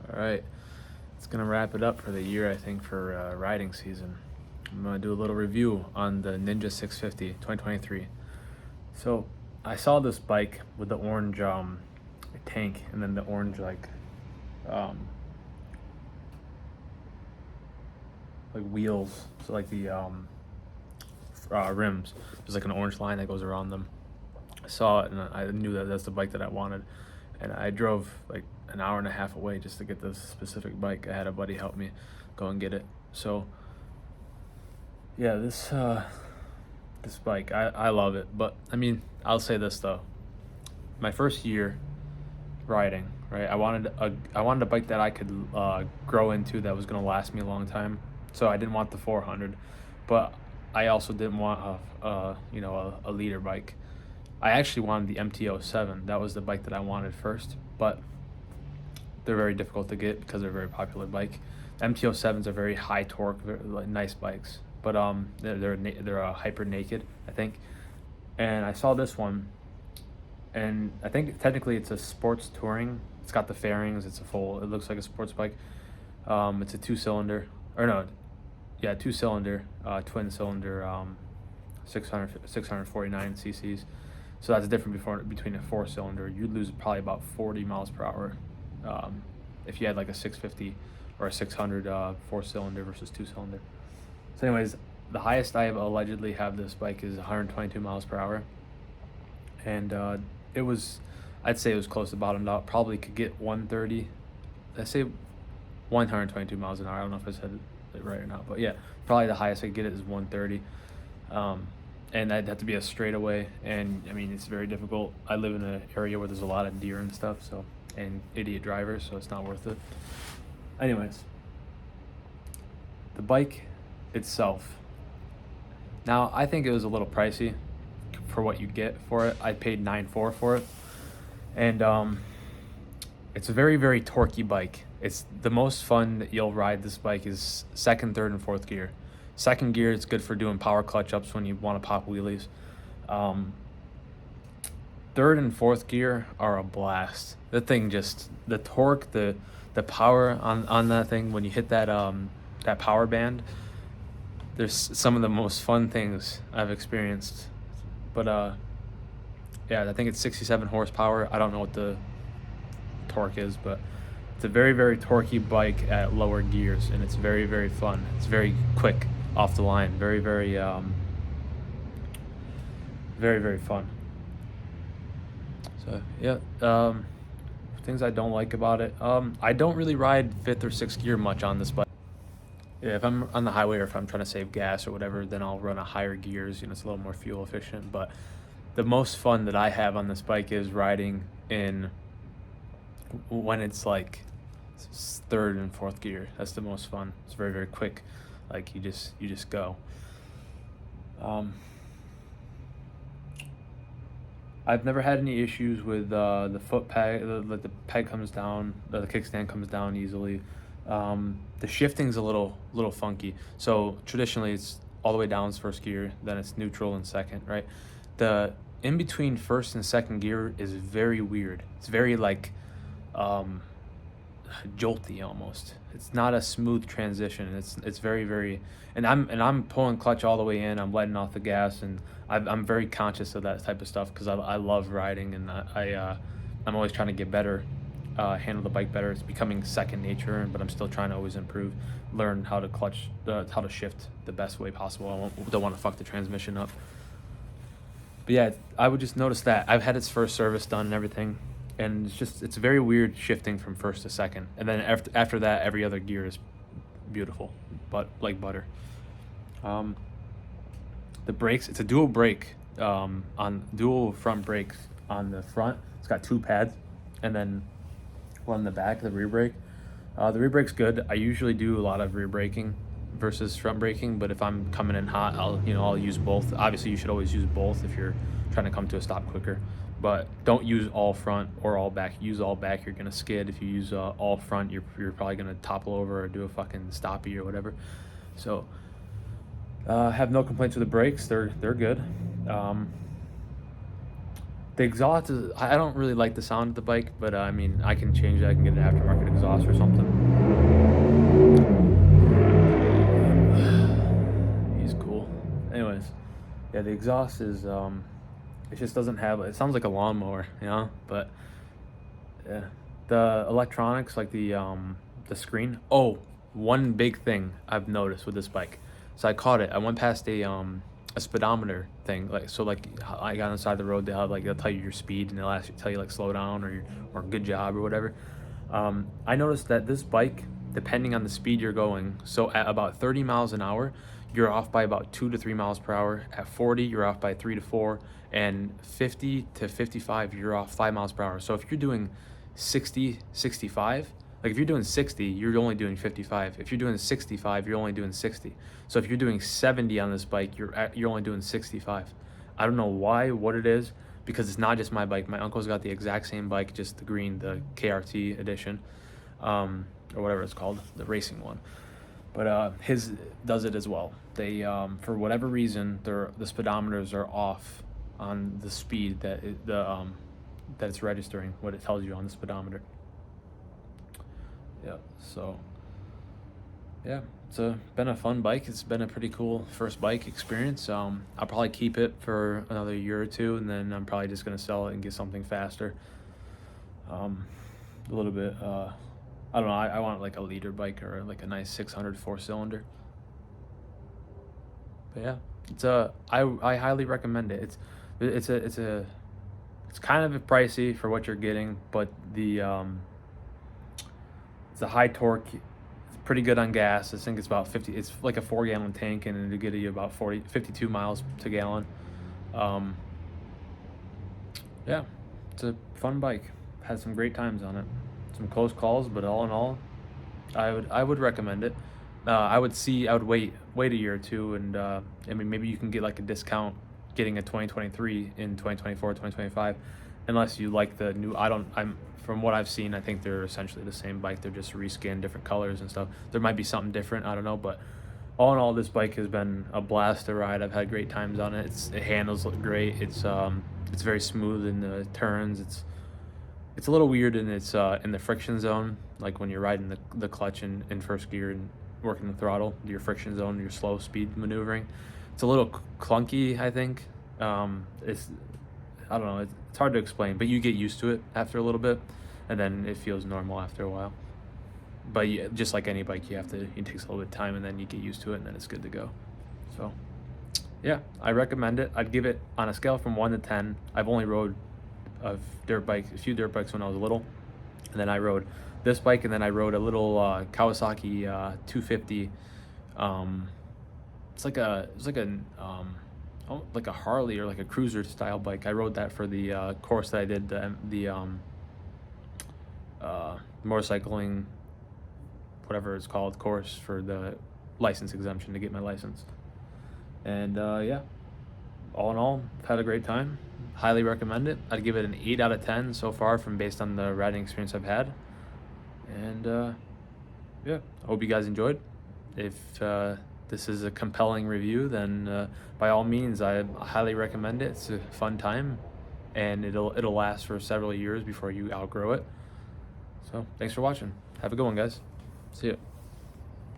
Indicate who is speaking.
Speaker 1: All right, it's gonna wrap it up for the year, I think, for riding season. I'm gonna do a little review on the Ninja 650 2023. So I saw this bike with the orange tank and then the orange um, like wheels, so like the rims. There's like an orange line that goes around them. I saw it and I knew that that's the bike that I wanted, and I drove like an hour and a half away just to get this specific bike. I had a buddy help me go and get it. So yeah, this bike, I love it. But I mean, I'll say this though, my first year riding, right, I wanted a bike that I could grow into, that was going to last me a long time. So I didn't want the 400, but I also didn't want a leader bike. I actually wanted the MT-07. That was the bike that I wanted first, but they're very difficult to get because they're a very popular bike. MT-07s are very high torque, very, like, nice bikes, but they're a hyper naked, I think. And I saw this one, and I think technically it's a sports touring. It's got the fairings. It looks like a sports bike. It's a two-cylinder, twin cylinder, 649 cc's. So that's different between a four-cylinder. You'd lose probably about 40 miles per hour if you had like a 650 or a 600 four-cylinder versus two-cylinder. So anyways, the highest I have allegedly have this bike is 122 miles per hour. And I'd say it was close to bottomed out. Probably could get 130. I say 122 miles an hour. I don't know if I said it right or not, but yeah, probably the highest I could get it is 130. And that'd have to be a straightaway, and I mean, it's very difficult. I live in an area where there's a lot of deer and stuff, and idiot drivers, so it's not worth it. Anyways, the bike itself. Now, I think it was a little pricey for what you get for it. I paid $9,400 for it, and it's a very, very torquey bike. It's the most fun that you'll ride. This bike is second, third, and fourth gear. Second gear, it's good for doing power clutch ups when you want to pop wheelies. Third and fourth gear are a blast. The torque, the power on that thing when you hit that power band. There's some of the most fun things I've experienced. But yeah, I think it's 67 horsepower. I don't know what the torque is, but it's a very, very torquey bike at lower gears, and it's very, very fun. It's very quick off the line. Very, very, very, very fun. So yeah, things I don't like about it. I don't really ride fifth or sixth gear much on this bike. Yeah, if I'm on the highway or if I'm trying to save gas or whatever, then I'll run a higher gears. It's a little more fuel efficient. But the most fun that I have on this bike is riding in when it's like third and fourth gear. That's the most fun. It's very, very quick. Like you just go. I've never had any issues with the foot peg. The peg comes down, the kickstand comes down easily. The shifting's a little funky. So traditionally, it's all the way down is first gear, then it's neutral and second, right? The in between first and second gear is very weird. It's very like jolty almost. It's not a smooth transition. It's very, very, and I'm pulling clutch all the way in. I'm letting off the gas, and I'm very conscious of that type of stuff because I love riding, and I'm always trying to get better, handle the bike better. It's becoming second nature, but I'm still trying to always improve, learn how to how to shift the best way possible. Don't want to fuck the transmission up. But yeah, I would just notice that I've had its first service done and everything, and it's very weird shifting from first to second, and then after that, every other gear is beautiful, but like butter. The brakes, it's a dual brake, on dual front brakes on the front. It's got two pads, and then one in the back, the rear brake. The rear brake's good. I usually do a lot of rear braking versus front braking, but if I'm coming in hot, I'll use both. Obviously, you should always use both if you're trying to come to a stop quicker, but don't use all front or all back. Use all back, you're gonna skid. If you use all front, you're probably gonna topple over or do a fucking stoppie or whatever. So have no complaints with the brakes. They're good. The exhaust is, I don't really like the sound of the bike, but I mean, I can change it. I can get an aftermarket exhaust or something. He's cool. Anyways, yeah, the exhaust is, it just doesn't have, it sounds like a lawnmower, you know, but yeah. The electronics, like the screen. Oh, one big thing I've noticed with this bike. So I caught it. I went past a speedometer thing. Like, so like I got inside the road, they'll tell you your speed, and they'll tell you like slow down or good job or whatever. I noticed that this bike, depending on the speed you're going, so at about 30 miles an hour, you're off by about 2 to 3 miles per hour. At 40, you're off by 3 to 4, and 50 to 55, you're off 5 miles per hour. So if you're doing 60, 65, like if you're doing 60, you're only doing 55. If you're doing 65, you're only doing 60. So if you're doing 70 on this bike, you're only doing 65. I don't know why, what it is, because it's not just my bike. My uncle's got the exact same bike, just the green, the KRT edition, or whatever it's called, the racing one. But his does it as well. They, for whatever reason, the speedometers are off on the speed that that it's registering, what it tells you on the speedometer. Yeah, so yeah, it's been a fun bike. It's been a pretty cool first bike experience. I'll probably keep it for another year or two, and then I'm probably just gonna sell it and get something faster. A little bit, I don't know, I want like a liter bike or like a nice 600 4-cylinder. But yeah, it's I highly recommend it. It's kind of pricey for what you're getting, but it's a high torque. It's pretty good on gas. I think it's about 50. It's like a 4-gallon tank, and it'll get you about 52 miles to gallon. Yeah, it's a fun bike. Had some great times on it. Some close calls, but all in all, I would recommend it. I would wait a year or two, and I mean, maybe you can get like a discount getting a 2023 in 2024, 2025, unless you like the new. I'm from what I've seen, I think they're essentially the same bike. They're just reskinned, different colors and stuff. There might be something different, I don't know, but all in all, this bike has been a blast to ride. I've had great times on it. It handles great. It's very smooth in the turns. It's a little weird in the friction zone, like when you're riding the clutch in first gear and working the throttle, your friction zone, your slow speed maneuvering. It's a little clunky, I think. I don't know, it's hard to explain, but you get used to it after a little bit, and then it feels normal after a while. But just like any bike, it takes a little bit of time, and then you get used to it, and then it's good to go. So yeah, I recommend it. I'd give it on a scale from 1 to 10. I've only rode a few dirt bikes when I was little, and then I rode this bike, and then I rode a little Kawasaki 250. It's like a Harley or like a cruiser style bike. I rode that for the course that I did, the motorcycling, whatever it's called, course for the license exemption to get my license. And yeah, all in all, I've had a great time. Highly recommend it. I'd give it an 8 out of 10 so far, based on the riding experience I've had. And yeah, I hope you guys enjoyed. If this is a compelling review, then by all means, I highly recommend it. It's a fun time, and it'll last for several years before you outgrow it. So thanks for watching. Have a good one, guys. See ya.